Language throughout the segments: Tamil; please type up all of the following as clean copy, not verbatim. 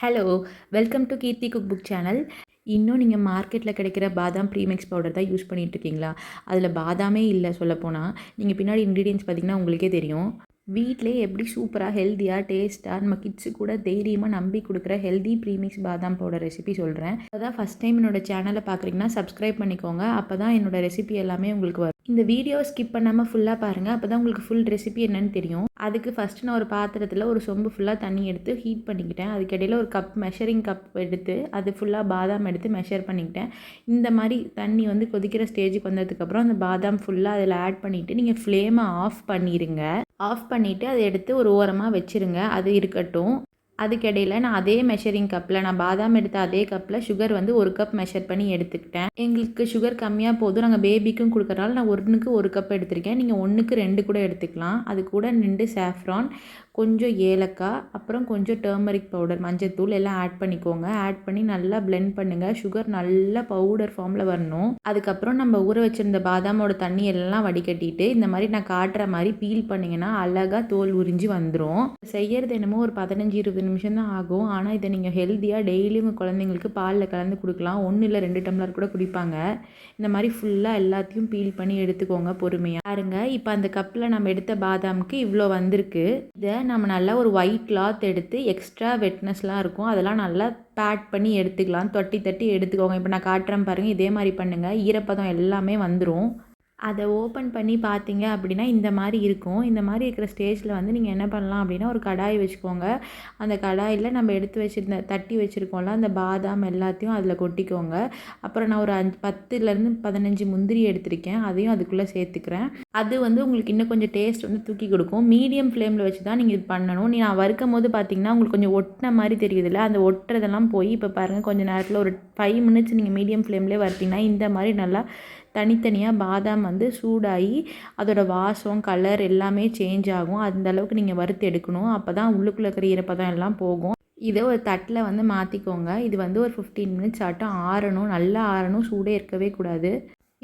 Hello, welcome to Keerthi cook book channel. இன்னும் நீங்கள் மார்க்கெட்டில் கிடைக்கிற பாதாம் ப்ரீமிக்ஸ் பவுடர் தான் யூஸ் பண்ணிகிட்ருக்கீங்களா? அதில் பாதாமே இல்லை சொல்லப்போனால். நீங்கள் பின்னாடி இன்க்ரீடியன்ட்ஸ் பார்த்திங்கன்னா உங்களுக்கே தெரியும். வீட்டிலே எப்படி சூப்பராக ஹெல்த்தியாக டேஸ்ட்டாக நம்ம கிட்ஸு கூட தைரியமாக நம்பி கொடுக்குற ஹெல்தி ப்ரீமிக்ஸ் பாதாம் பவுடர் ரெசிபி சொல்கிறேன். அதான் ஃபஸ்ட் டைம் என்னோடய சேனலை பார்க்குறீங்கன்னா சப்ஸ்கிரைப் பண்ணிக்கோங்க. அப்போ தான் என்னோடய ரெசிபி எல்லாமே உங்களுக்கு வரும். இந்த வீடியோ ஸ்கிப் பண்ணாமல் ஃபுல்லாக பாருங்கள். அப்போ தான் உங்களுக்கு ஃபுல் ரெசிபி என்னன்னு தெரியும். அதுக்கு ஃபஸ்ட்டு நான் ஒரு பாத்திரத்தில் ஒரு சொம்பு ஃபுல்லாக தண்ணி எடுத்து ஹீட் பண்ணிக்கிட்டேன். அதுக்கிடையில் ஒரு கப் மெஷரிங் கப் எடுத்து அது ஃபுல்லாக பாதாம் எடுத்து மெஷர் பண்ணிக்கிட்டேன். இந்த மாதிரி தண்ணி வந்து கொதிக்கிற ஸ்டேஜுக்கு வந்ததுக்கப்புறம் அந்த பாதாம் ஃபுல்லாக அதில் ஆட் பண்ணிவிட்டு நீங்கள் ஃப்ளேமை ஆஃப் பண்ணிடுங்க. ஆஃப் பண்ணிவிட்டு அதை எடுத்து ஒரு ஓரமாக வச்சுருங்க. அது இருக்கட்டும். அதுக்கிடையில் நான் அதே மெஷரிங் கப்பில் நான் பாதாம் எடுத்த அதே கப்பில் சுகர் வந்து 1 கப் மெஷர் பண்ணி எடுத்துக்கிட்டேன். எங்களுக்கு சுகர் கம்மியாக போதும், நாங்கள் பேபிக்கும் கொடுக்குறனால நான் 1க்கு 1 கப் எடுத்திருக்கேன். நீங்கள் 1க்கு 2 கூட எடுத்துக்கலாம். அது கூட 2 சாஃப்ரான், கொஞ்சம் ஏலக்காய், அப்புறம் கொஞ்சம் டர்மரிக் பவுடர், மஞ்சத்தூள் எல்லாம் ஆட் பண்ணிக்கோங்க. ஆட் பண்ணி நல்லா பிளெண்ட் பண்ணுங்கள். சுகர் நல்லா பவுடர் ஃபார்மில் வரணும். அதுக்கப்புறம் நம்ம ஊற வச்சுருந்த பாதாமோட தண்ணி எல்லாம் வடிகட்டிட்டு இந்த மாதிரி நான் காட்டுற மாதிரி பீல் பண்ணிங்கன்னா அழகாக தோல் உறிஞ்சி வந்துடும். செய்கிறது என்னமோ ஒரு 15-20 நிமிஷம் தான் ஆகும். ஆனால் இதை நீங்கள் ஹெல்த்தியாக டெய்லியும் உங்கள் குழந்தைங்களுக்கு பாலில் கலந்து கொடுக்கலாம். 1 இல்லை 2 டம்ளர் கூட குடிப்பாங்க. இந்த மாதிரி ஃபுல்லாக எல்லாத்தையும் பீல் பண்ணி எடுத்துக்கோங்க பொறுமையாக. பாருங்க, இப்போ அந்த கப்பில் நம்ம எடுத்த பாதாமுக்கு இவ்வளோ வந்திருக்கு. இதை நம்ம நல்லா ஒரு ஒயிட் கிளாத் எடுத்து எக்ஸ்ட்ரா வெட்னஸ்லாம் இருக்கும் அதெல்லாம் நல்லா பேட் பண்ணி எடுத்துக்கலாம். தட்டி தட்டி எடுத்துக்கோங்க. இப்போ நான் காட்டுறேன் பாருங்கள், இதே மாதிரி பண்ணுங்கள். ஈரப்பதம் எல்லாமே வந்துடும். அதை ஓப்பன் பண்ணி பார்த்தீங்க அப்படின்னா இந்த மாதிரி இருக்கும். இந்த மாதிரி இருக்கிற ஸ்டேஜில் வந்து நீங்கள் என்ன பண்ணலாம் அப்படின்னா ஒரு கடாய் வச்சுக்கோங்க. அந்த கடாயில் நம்ம எடுத்து வச்சுருந்த தட்டி வச்சுருக்கோம்ல அந்த பாதாம் எல்லாத்தையும் அதில் கொட்டிக்கோங்க. அப்புறம் நான் ஒரு 10லேருந்து 15 முந்திரி எடுத்திருக்கேன். அதையும் அதுக்குள்ளே சேர்த்துக்கிறேன். அது வந்து உங்களுக்கு இன்னும் கொஞ்சம் டேஸ்ட் வந்து தூக்கி கொடுக்கும். மீடியம் ஃப்ளேமில் வச்சு தான் நீங்கள் இது பண்ணணும். நான் வறுக்கும் போது பார்த்தீங்கன்னா உங்களுக்கு கொஞ்சம் ஒட்டின மாதிரி தெரியுதுல்ல, அந்த ஒட்டுறதெல்லாம் போய் இப்போ பாருங்கள் கொஞ்சம் நேரத்தில் ஒரு 5 மினிட்ஸ் நீங்கள் மீடியம் ஃப்ளேம்லேயே வறுத்தீங்கன்னா இந்த மாதிரி நல்லா தனித்தனியாக பாதாம் வந்து சூடாகி அதோட வாசம் கலர் எல்லாமே சேஞ்ச் ஆகும். அந்த அளவுக்கு நீங்கள் வறுத்து எடுக்கணும். அப்போ தான் உள்ளுக்குள்ளே இருக்கிற ஈரப்பதம் எல்லாம் போகும். இதை ஒரு தட்டில் வந்து மாற்றிக்கோங்க. இது வந்து ஒரு 15 மினிட்ஸ் ஆட்டம் ஆறணும். நல்லா ஆறணும், சூடே இருக்கவே கூடாது.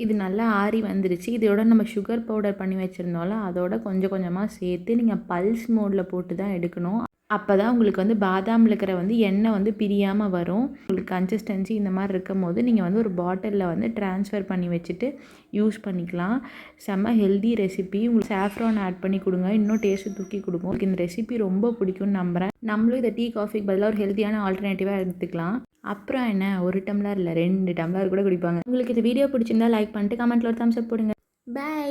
இது நல்லா ஆறி வந்துருச்சு. இதோட நம்ம சுகர் பவுடர் பண்ணி வச்சுருந்தோம்ல அதோட கொஞ்சம் கொஞ்சமாக சேர்த்து நீங்கள் பல்ஸ் மோடில் போட்டு தான் எடுக்கணும். அப்போ தான் உங்களுக்கு வந்து பாதாமில் இருக்கிற வந்து எண்ணெய் வந்து பிரியாமல் வரும். உங்களுக்கு கன்சிஸ்டன்சி இந்த மாதிரி இருக்கும் போது நீங்கள் வந்து ஒரு பாட்டிலில் வந்து ட்ரான்ஸ்ஃபர் பண்ணி வச்சுட்டு யூஸ் பண்ணிக்கலாம். செம்ம ஹெல்தி ரெசிபி. உங்களுக்கு சாஃப்ரான் ஆட் பண்ணி கொடுங்க, இன்னும் டேஸ்ட்டு தூக்கி கொடுக்கும். உங்களுக்கு இந்த ரெசிபி ரொம்ப பிடிக்கும்னு நம்புகிறேன். நம்மளும் இதை டீ காஃபிக்கு பதிலாக ஒரு ஹெல்த்தியான ஆல்டர்னேட்டிவாக எடுத்துக்கலாம். அப்புறம் என்ன, 1 டம்ளர் இல்லை 2 டம்ளர் கூட குடிப்பாங்க. உங்களுக்கு இந்த வீடியோ பிடிச்சிருந்தா லைக் பண்ணிட்டு கமெண்ட்டில் ஒரு தம்ஸ் அப் போடுங்க. பை.